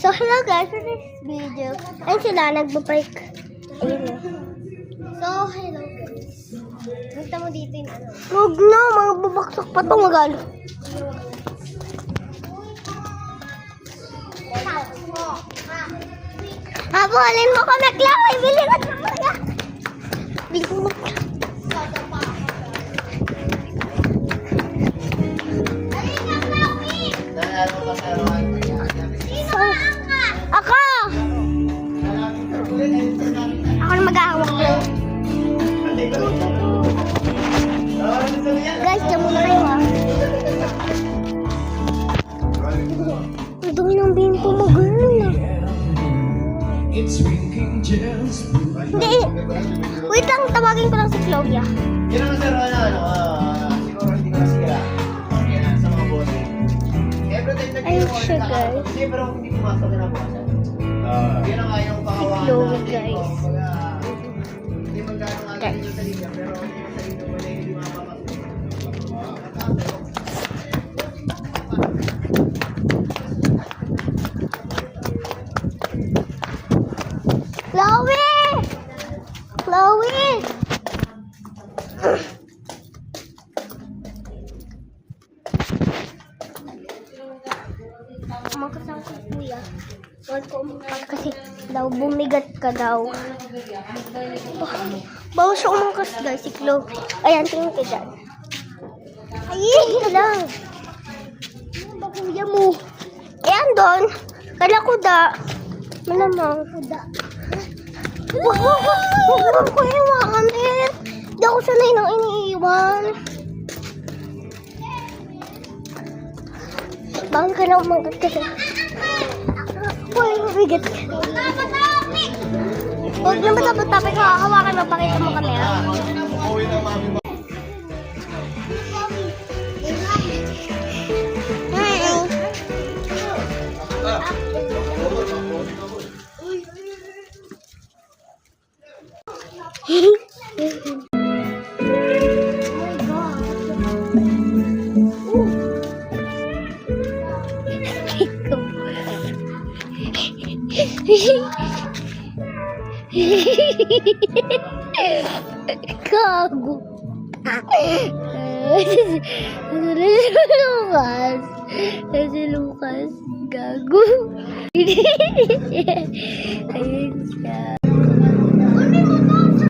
So, hello guys, for this video. Ayun sila, nagpa-park. Ayun na. So, hello guys. Punta mo dito yung ano. Huwag na, mga babaksak pa ito, magalo. Habulin mo kami, Chloe! Bili ka na kaya! Bili mo. Ako na mag-ahawak lang. Guys, dyan muna kayo ha. Ang dumi ng bimpo mo, girl. Hindi. Wait lang, tawagin ko lang si Claudia. Yun naman sir, siguro hindi ko nasira. Okay na, sa mga bote. Everything na Ayun siya, guys. Hindi, pero hindi pumasok na buwasan. Yun ang ayaw pakawahan Chloe, guys. Hindi magkano nga natin yung sa linya, pero sa linya wala hindi makapapasok. Chloe! Chloe! Umakas ako kuya. Huwag ko umakas kasi daw bumigat ka daw. Bawa siya umakas guys, si Chloe. Ayan, tingin ka dyan. Ayun ka lang. Ano ba kuya mo? Ayan doon. Kala ko da. Malamang kuda. Huwag ko iwanin. Hindi ako sanay nang iniiwan. Bakit ka na umagat kasi? Uy, mabigat ka. Huwag na matapit-tapit ka. Hawakan mo, pakita mo kami. Gago. Si Lucas. Gago. Ayun siya.